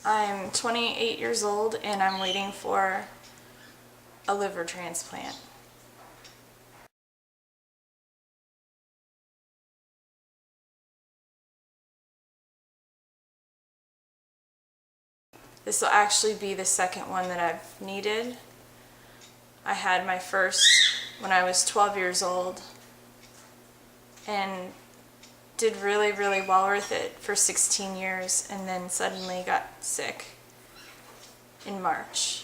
I'm 28 years old and I'm waiting for a liver transplant. This will actually be the second one that I've needed. I had my first when I was 12 years old and did really, really well with it for 16 years and then suddenly got sick in March.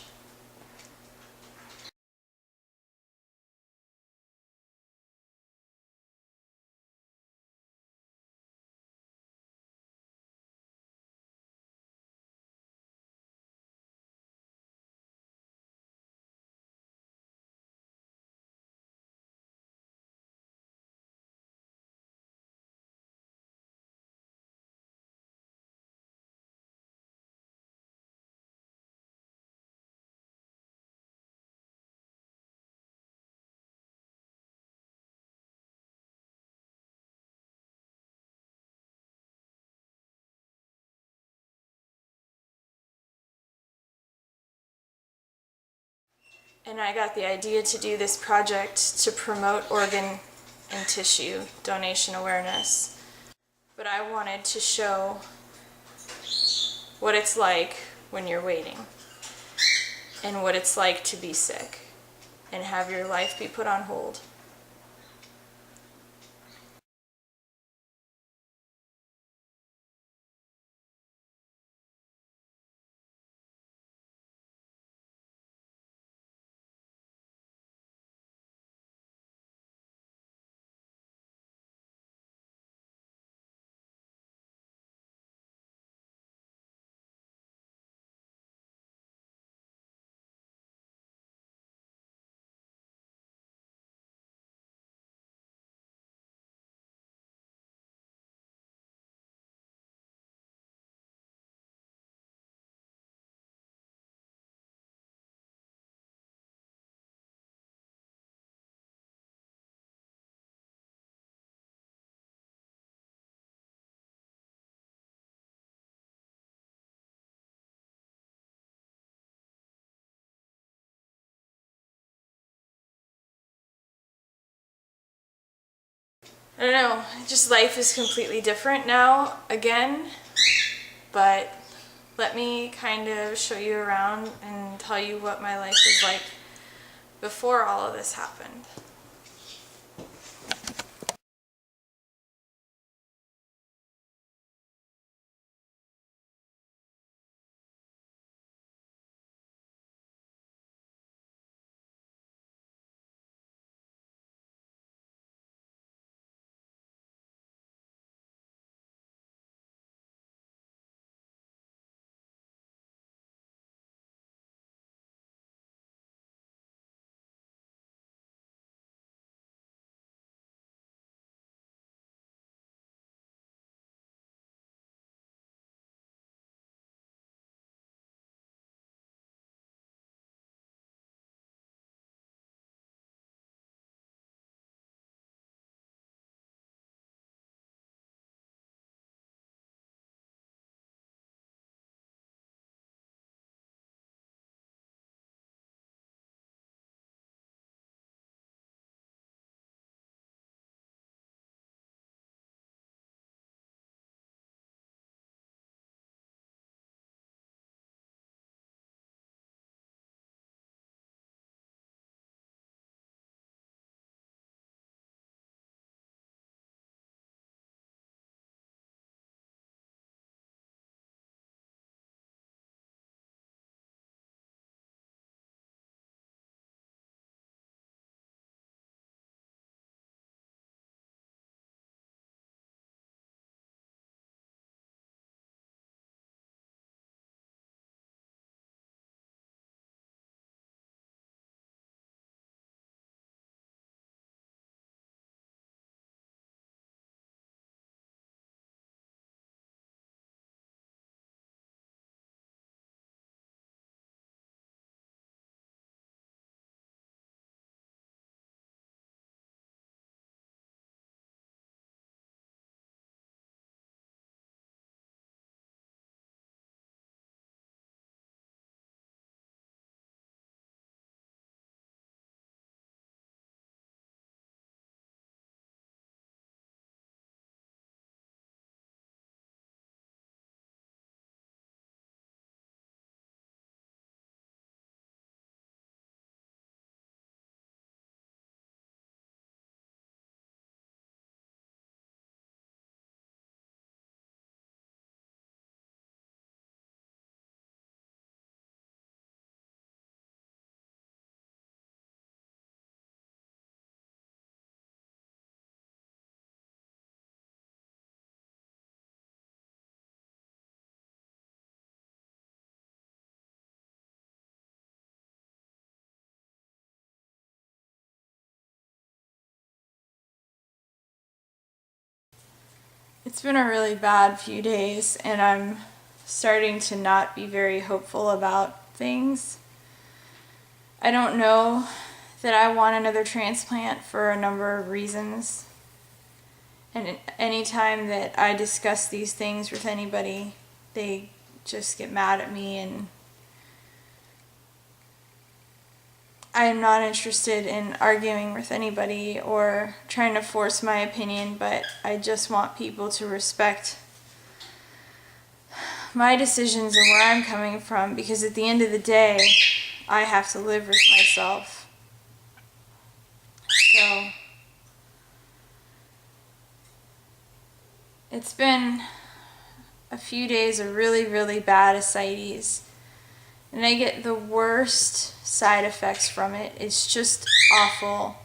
And I got the idea to do this project to promote organ and tissue donation awareness. But I wanted to show what it's like when you're waiting and what it's like to be sick and have your life be put on hold. I don't know, just life is completely different now again, but let me kind of show you around and tell you what my life was like before all of this happened. It's been a really bad few days, and I'm starting to not be very hopeful about things. I don't know that I want another transplant for a number of reasons. And anytime that I discuss these things with anybody, they just get mad at me, and I am not interested in arguing with anybody or trying to force my opinion, but I just want people to respect my decisions and where I'm coming from, because at the end of the day, I have to live with myself. So it's been a few days of really, really bad ascites, and I get the worst side effects from it. It's just awful.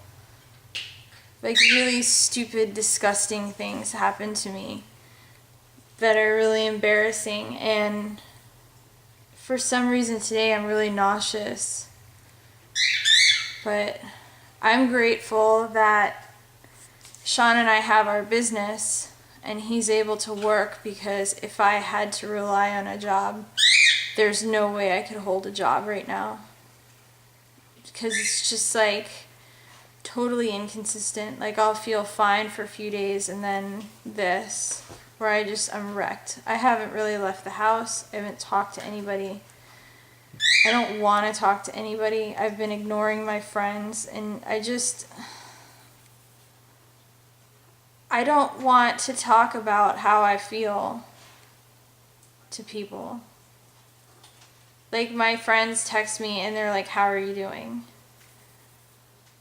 Like, really stupid, disgusting things happen to me that are really embarrassing, and for some reason today I'm really nauseous. But I'm grateful that Sean and I have our business and he's able to work, because if I had to rely on a job, there's no way I could hold a job right now. Because it's just like totally inconsistent. Like, I'll feel fine for a few days and then this, where I'm wrecked. I haven't really left the house. I haven't talked to anybody. I don't want to talk to anybody. I've been ignoring my friends, and I don't want to talk about how I feel to people. Like, my friends text me and they're like, "How are you doing?"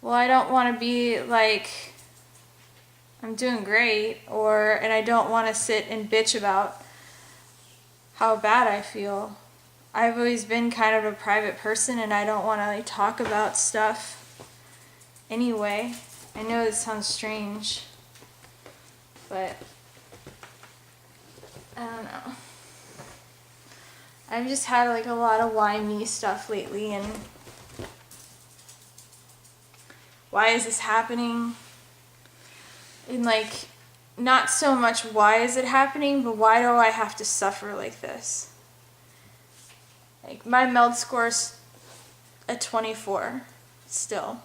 Well, I don't want to be like, "I'm doing great," and I don't want to sit and bitch about how bad I feel. I've always been kind of a private person, and I don't want to like talk about stuff anyway. I know this sounds strange, but I don't know. I've just had like a lot of why me stuff lately, and why is this happening? And like, not so much why is it happening, but why do I have to suffer like this? Like, my MELD score's a 24 still.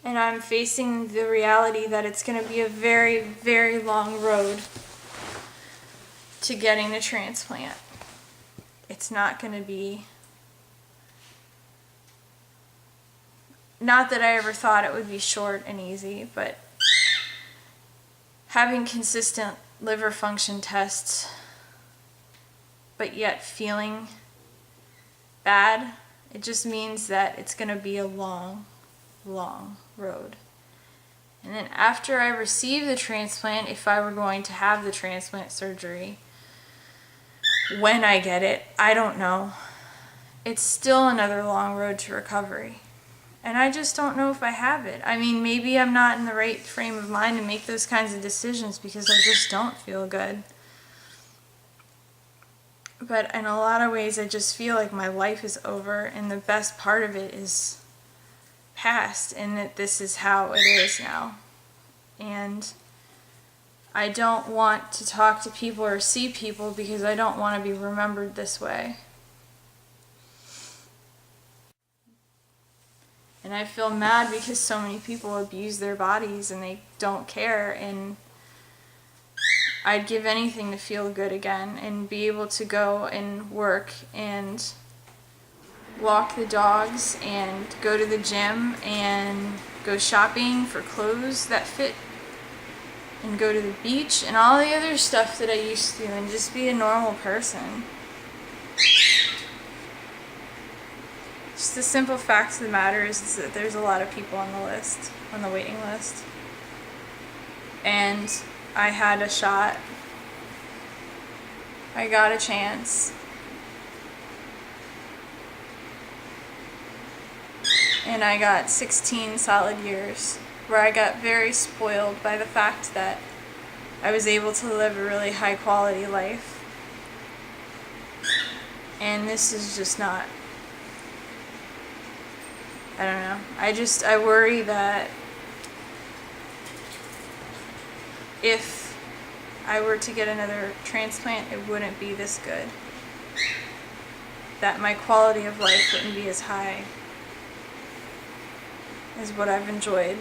And I'm facing the reality that it's going to be a very, very long road to getting the transplant. It's not going to be... Not that I ever thought it would be short and easy, but having consistent liver function tests, but yet feeling bad, it just means that it's going to be a long, long road. And then after I receive the transplant, if I were going to have the transplant surgery, when I get it, I don't know. It's still another long road to recovery. And I just don't know if I have it. I mean, maybe I'm not in the right frame of mind to make those kinds of decisions because I just don't feel good. But in a lot of ways, I just feel like my life is over, and the best part of it is past, and that this is how it is now. And I don't want to talk to people or see people because I don't want to be remembered this way. And I feel mad because so many people abuse their bodies and they don't care, and I'd give anything to feel good again and be able to go and work and walk the dogs and go to the gym and go shopping for clothes that fit and go to the beach and all the other stuff that I used to, and just be a normal person. Just the simple fact of the matter is that there's a lot of people on the waiting list. And I had a shot. I got a chance. And I got 16 solid years where I got very spoiled by the fact that I was able to live a really high quality life. And this is just not... I don't know. I worry that if I were to get another transplant, it wouldn't be this good. That my quality of life wouldn't be as high as what I've enjoyed.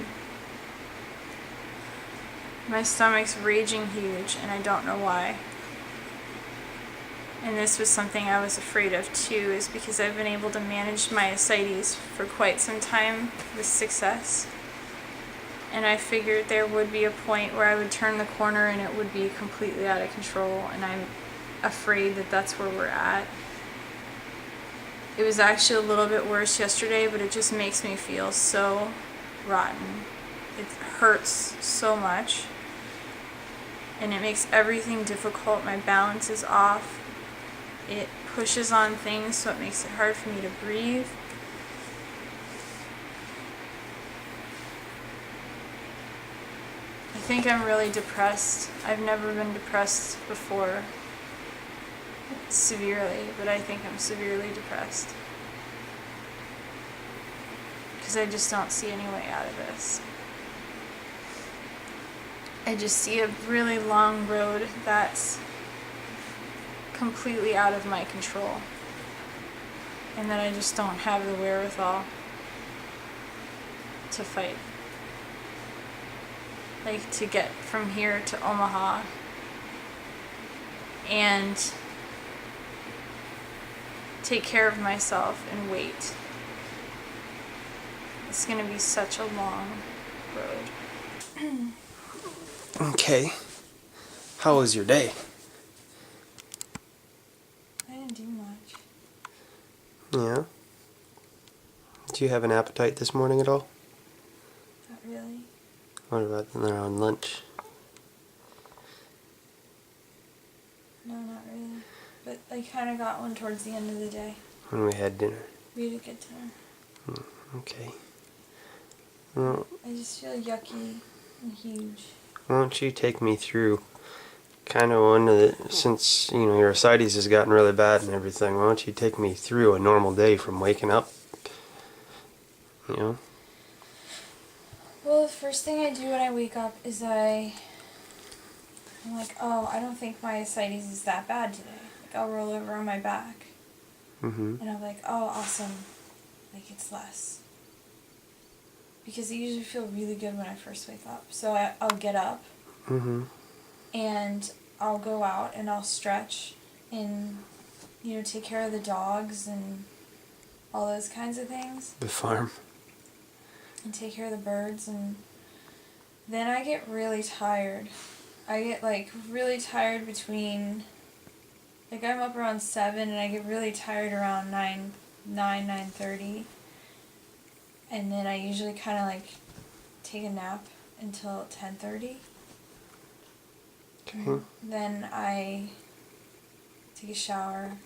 My stomach's raging huge, and I don't know why. And this was something I was afraid of too, is because I've been able to manage my ascites for quite some time with success. And I figured there would be a point where I would turn the corner and it would be completely out of control, and I'm afraid that that's where we're at. It was actually a little bit worse yesterday, but it just makes me feel so rotten. It hurts so much, and it makes everything difficult. My balance is off. It pushes on things, so it makes it hard for me to breathe. I think I'm really depressed. I've never been depressed before, severely, but I think I'm severely depressed. Because I just don't see any way out of this. I just see a really long road that's completely out of my control, and that I just don't have the wherewithal to fight. Like, to get from here to Omaha and take care of myself and wait. It's gonna be such a long road. Okay. How was your day? I didn't do much. Yeah? Do you have an appetite this morning at all? Not really. What about around lunch? No, not really. But I kind of got one towards the end of the day. When we had dinner? We had a good dinner. Okay. Well, I just feel yucky and huge. why don't you take me through kind of one of the, since, you know, your ascites has gotten really bad and everything, why don't you take me through a normal day from waking up, you know? Well, the first thing I do when I wake up is I'm like, oh, I don't think my ascites is that bad today. Like, I'll roll over on my back. Mm-hmm. And I'm like, oh, awesome. Like, it's less. Because I usually feel really good when I first wake up. So I'll get up. Mm-hmm. And I'll go out and I'll stretch and, you know, take care of the dogs and all those kinds of things. The farm. And take care of the birds, and then I get really tired. I get like really tired between, like, I'm up around 7 and I get really tired around 9:30, and then I usually kind of like take a nap until 10:30. Okay. Then I take a shower.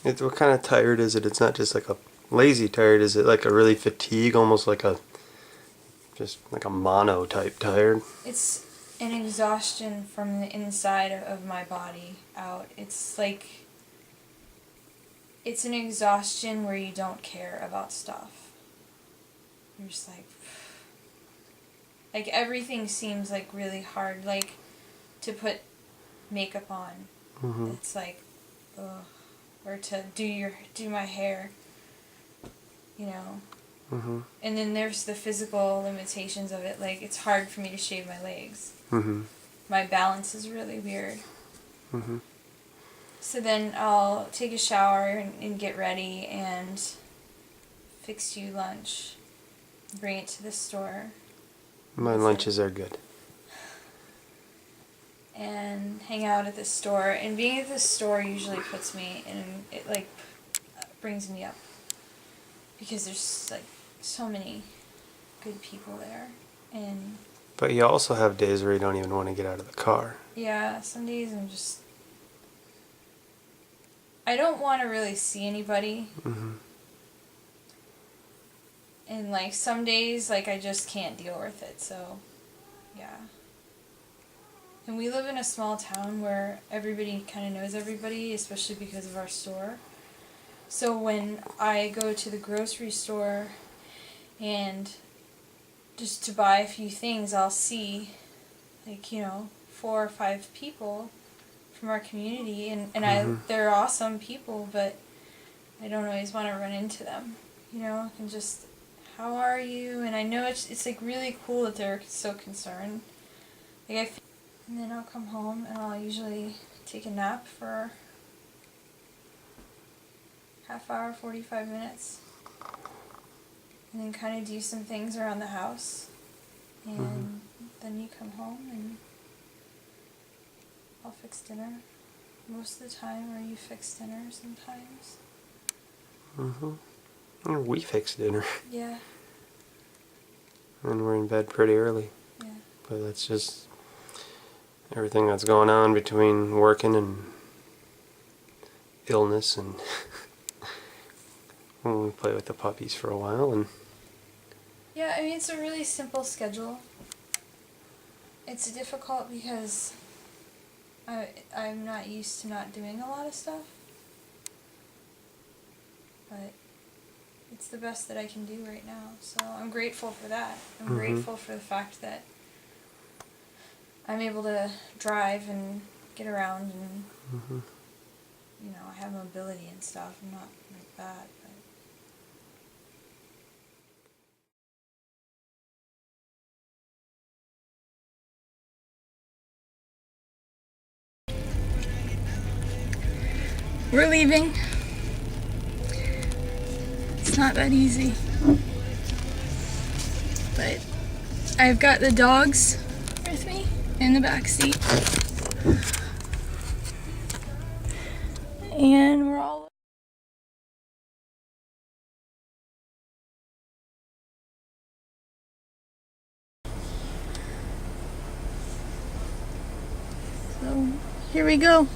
What kind of tired is it? It's not just like a lazy tired, is it like a really fatigue, almost like just like a mono type tired? It's an exhaustion from the inside of my body out. It's like, it's an exhaustion where you don't care about stuff. You're just like everything seems like really hard, like to put makeup on. Mm-hmm. It's like, ugh. Or to do my hair, you know. Mm-hmm. And then there's the physical limitations of it. Like, it's hard for me to shave my legs. Mm-hmm. My balance is really weird. Mm-hmm. So then I'll take a shower and get ready and fix you lunch. Bring it to the store. My lunches are good. And hang out at the store. And being at the store usually puts me in, it like brings me up. Because there's like so many good people there. And But you also have days where you don't even want to get out of the car. yeah, some days I don't want to really see anybody. Mm-hmm. And like some days, like, I just can't deal with it, so yeah. And we live in a small town where everybody kind of knows everybody, especially because of our store. So when I go to the grocery store and just to buy a few things, I'll see, like, you know, 4 or 5 people from our community, and they're awesome people, but I don't always want to run into them, you know, and just, how are you? And I know it's like really cool that they're so concerned. Like and then I'll come home and I'll usually take a nap for half hour, 45 minutes, and then kind of do some things around the house, and then you come home and I'll fix dinner most of the time, or you fix dinner sometimes. We fix dinner. Yeah. And we're in bed pretty early. Yeah. But that's just everything that's going on between working and illness, and we play with the puppies for a while. And Yeah, I mean, it's a really simple schedule. It's difficult because I'm not used to not doing a lot of stuff. But it's the best that I can do right now. So I'm grateful for that. I'm grateful for the fact that I'm able to drive and get around, and you know, I have mobility and stuff. I'm not like that, but we're leaving. It's not that easy. But I've got the dogs with me in the back seat. And we're all so here we go.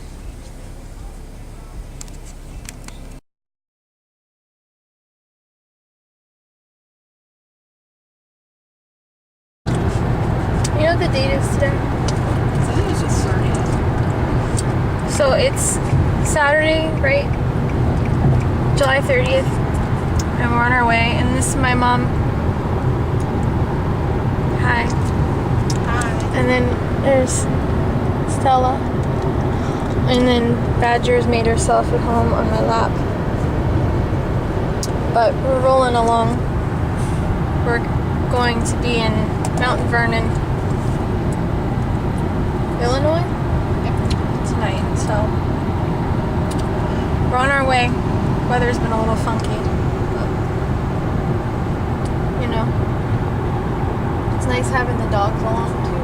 You know what the date is today? I think it's just 30th. So it's Saturday, right? July 30th. And we're on our way. And this is my mom. Hi. Hi. And then there's Stella. And then Badger's made herself at home on my lap. But we're rolling along. We're going to be in Mount Vernon, Illinois? Yep. Tonight, so we're on our way. Weather's been a little funky, but you know, it's nice having the dogs along too.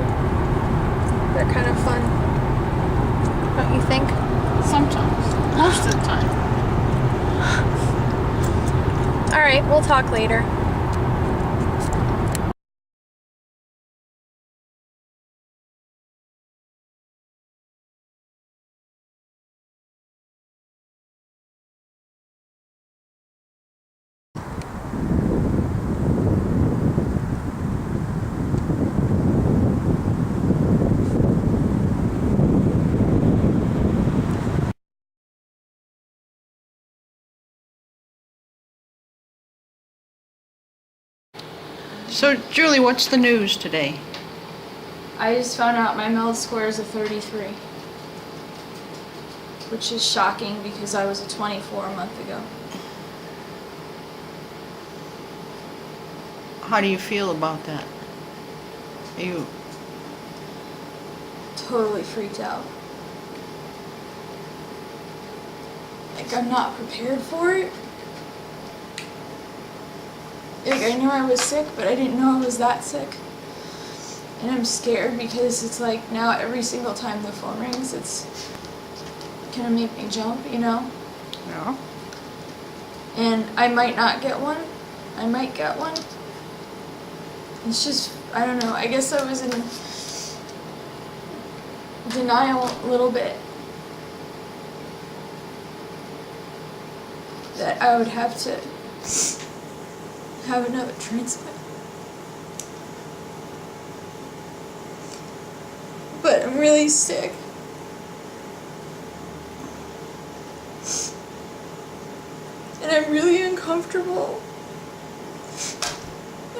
They're kind of fun, don't you think? Sometimes. Most of the time. All right, we'll talk later. So, Julie, what's the news today? I just found out my MELD score is a 33, which is shocking because I was a 24 a month ago. How do you feel about that? Are you Totally freaked out. Like, I'm not prepared for it. Like, I knew I was sick, but I didn't know I was that sick. And I'm scared because it's like now every single time the phone rings, it's gonna make me jump, you know? Yeah. And I might not get one. I might get one. It's just, I don't know, I guess I was in denial a little bit. That I would have to have another transplant. But I'm really sick. And I'm really uncomfortable.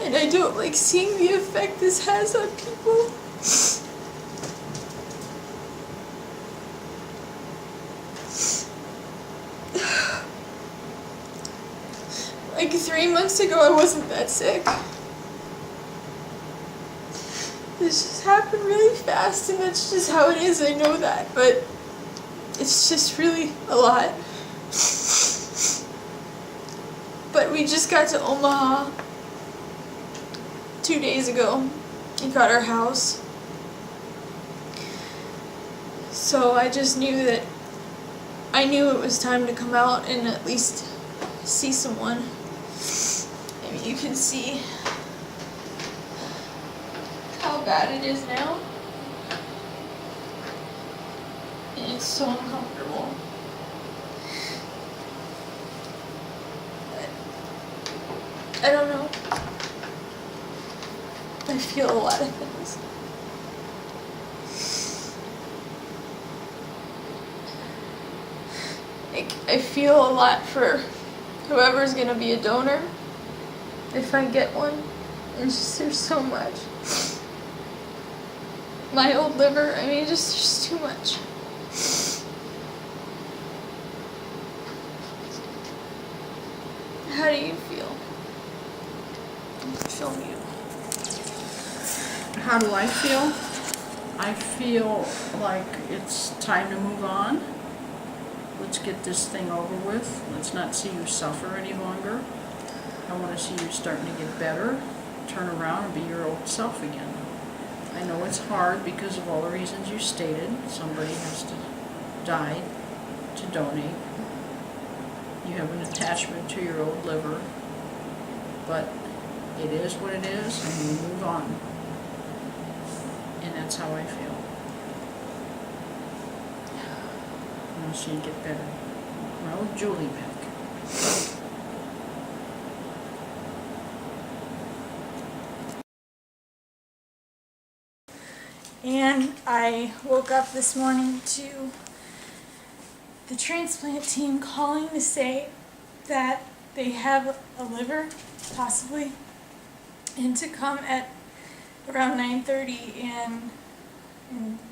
And I don't like seeing the effect this has on people. Like 3 months ago, I wasn't that sick. This just happened really fast, and that's just how it is. I know that, but it's just really a lot. But we just got to Omaha 2 days ago and got our house. So I just knew that I knew it was time to come out and at least see someone. I mean, you can see how bad it is now. And it's so uncomfortable. But I don't know. I feel a lot of things. I feel a lot for whoever's gonna be a donor, if I get one. It's just, there's so much. My old liver, I mean, there's too much. How do you feel? Film you. How do I feel? I feel like it's time to move on. Let's get this thing over with. Let's not see you suffer any longer. I want to see you starting to get better, turn around and be your old self again. I know it's hard because of all the reasons you stated. Somebody has to die to donate. You have an attachment to your old liver, but it is what it is, and we move on. And that's how I feel. And I'll see you get better. Well, Julie back. And I woke up this morning to the transplant team calling to say that they have a liver, possibly, and to come at around 9:30 and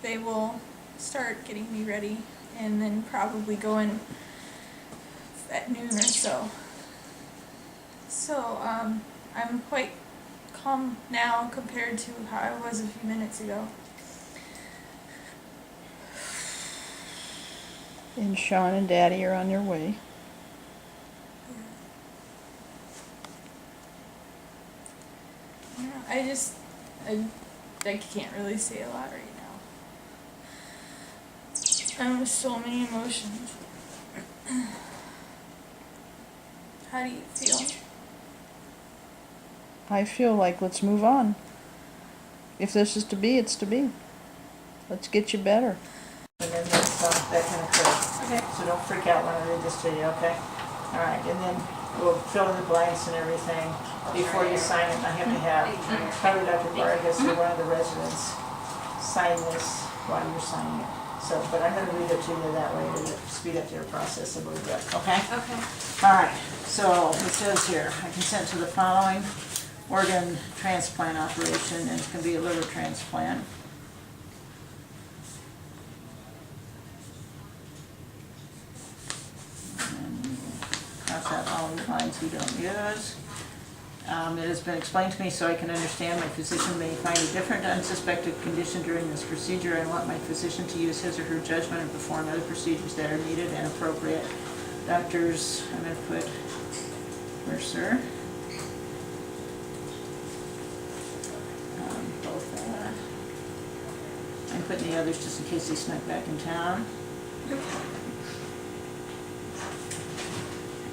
they will start getting me ready and then probably go in at noon or so. So I'm quite calm now compared to how I was a few minutes ago. And Sean and Daddy are on their way. I can't really say a lot right now. I'm with so many emotions. How do you feel? I feel like let's move on. If this is to be, it's to be. Let's get you better. And then that's, that can occur. Okay. So don't freak out when I read this to you, okay? All right, and then we'll fill in the blanks and everything. Before you sign it, I have to have probably Dr. Vargas or one of the residents sign this while you're signing it. So, but I'm gonna read it to you that way to speed up your process a little bit, okay? Okay. All right, so it says here, I consent to the following organ transplant operation, and it can be a liver transplant. And cross out all the lines we don't use. It has been explained to me so I can understand my physician may find a different unsuspected condition during this procedure. I want my physician to use his or her judgment and perform other procedures that are needed and appropriate. Doctors, I'm going to put Mercer. Both, I'm putting the others just in case they snuck back in town.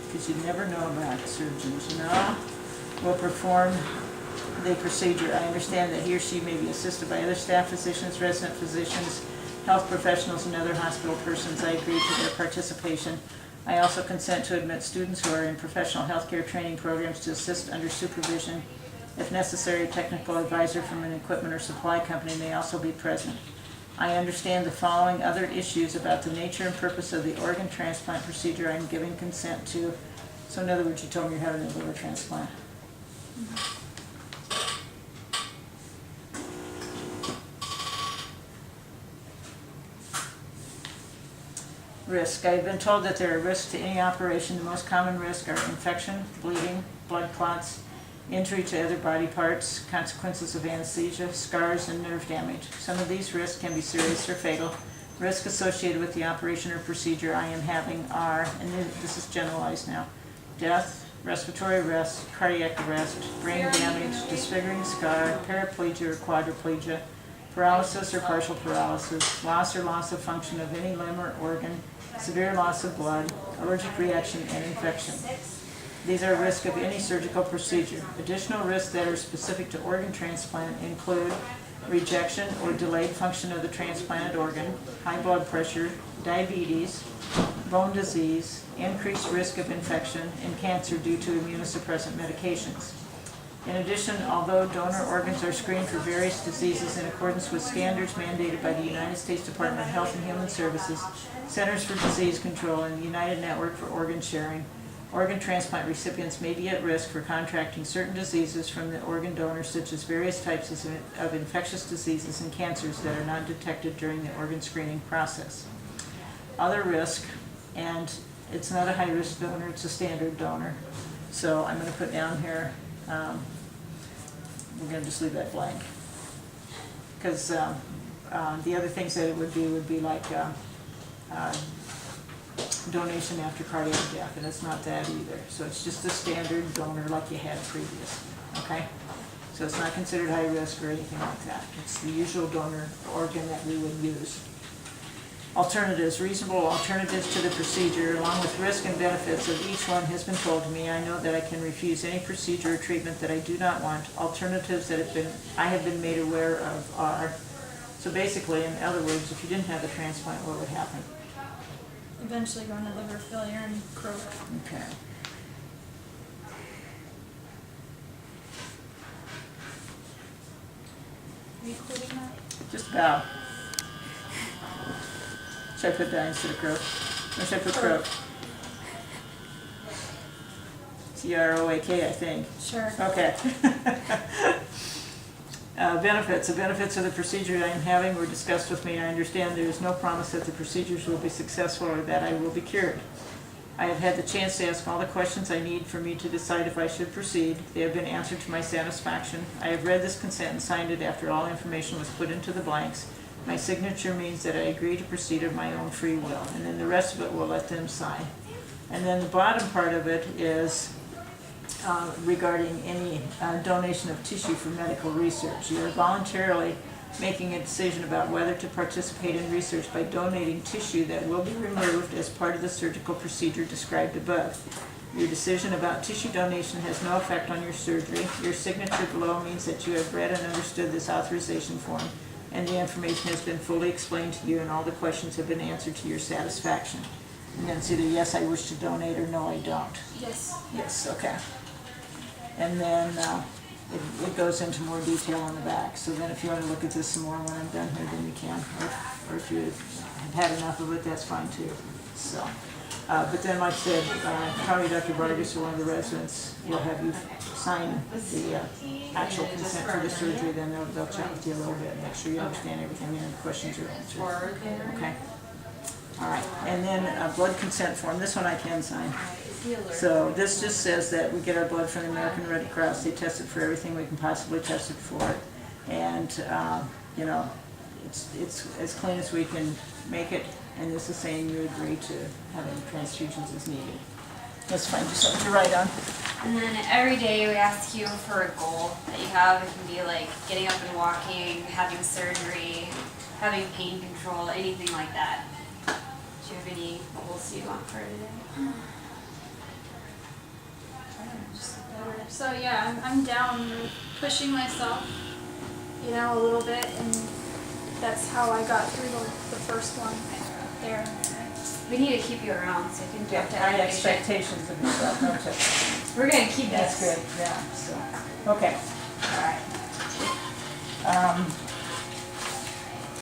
Because you never know about surgeons, you know? Will perform the procedure. I understand that he or she may be assisted by other staff physicians, resident physicians, health professionals, and other hospital persons. I agree to their participation. I also consent to admit students who are in professional healthcare training programs to assist under supervision. If necessary, a technical advisor from an equipment or supply company may also be present. I understand the following other issues about the nature and purpose of the organ transplant procedure I am giving consent to. So in other words, you told me you're having a liver transplant. Risk. I've been told that there are risks to any operation. The most common risks are infection, bleeding, blood clots, injury to other body parts, consequences of anesthesia, scars, and nerve damage. Some of these risks can be serious or fatal. Risks associated with the operation or procedure I am having are, and this is generalized now, death, respiratory arrest, cardiac arrest, brain damage, disfiguring scar, paraplegia or quadriplegia, paralysis or partial paralysis, loss or loss of function of any limb or organ, severe loss of blood, allergic reaction, and infection. These are risks of any surgical procedure. Additional risks that are specific to organ transplant include rejection or delayed function of the transplanted organ, high blood pressure, diabetes, bone disease, increased risk of infection, and cancer due to immunosuppressant medications. In addition, although donor organs are screened for various diseases in accordance with standards mandated by the United States Department of Health and Human Services, Centers for Disease Control, and the United Network for Organ Sharing, organ transplant recipients may be at risk for contracting certain diseases from the organ donor, such as various types of infectious diseases and cancers that are not detected during the organ screening process. Other risk, and it's not a high-risk donor, it's a standard donor. So I'm going to put down here, we're going to just leave that blank. Because the other things that it would be like donation after cardiac death, and it's not that either. So it's just a standard donor like you had previously, okay? So it's not considered high risk or anything like that. It's the usual donor organ that we would use. Alternatives, reasonable alternatives to the procedure, along with risk and benefits of each one has been told to me. I know that I can refuse any procedure or treatment that I do not want. Alternatives that I have been made aware of are, so basically, in other words, if you didn't have the transplant, what would happen? Eventually go into liver failure and croak. Okay. Are you quoting that? Just about. Should I put that instead of croak? Or should I put croak? C-R-O-A-K, I think. Sure. Okay. Benefits. The benefits of the procedure I am having were discussed with me. I understand there is no promise that the procedures will be successful or that I will be cured. I have had the chance to ask all the questions I need for me to decide if I should proceed. They have been answered to my satisfaction. I have read this consent and signed it after all information was put into the blanks. My signature means that I agree to proceed of my own free will, and then the rest of it we'll let them sign. And then the bottom part of it is regarding any donation of tissue for medical research. You are voluntarily making a decision about whether to participate in research by donating tissue that will be removed as part of the surgical procedure described above. Your decision about tissue donation has no effect on your surgery. Your signature below means that you have read and understood this authorization form, and the information has been fully explained to you and all the questions have been answered to your satisfaction. And then it's either yes, I wish to donate, or no, I don't. Yes. Yes, okay. And then it goes into more detail on the back. So then if you want to look at this some more when I'm done here, then you can. Or if you have had enough of it, that's fine too. So, but then like I said, probably Dr. Vargas or one of the residents will have you sign the actual consent for the surgery. Then they'll chat with you a little bit and make sure you understand everything and the questions are answered. Okay. All right. And then a blood consent form. This one I can sign. So this just says that we get our blood from the American Red Cross. They test it for everything we can possibly test it for, and you know, it's as clean as we can make it. And this is saying you agree to having transfusions as needed. That's fine. Just something to write on. And then every day we ask you for a goal that you have. It can be like getting up and walking, having surgery, having pain control, anything like that. Do you have any goals you want for today? So yeah, I'm down pushing myself, you know, a little bit, and that's how I got through the first one there. We need to keep you around so you can talk to High every patient. expectations of yourself, don't you? We're gonna keep That's this. good. Yeah. So okay. All right.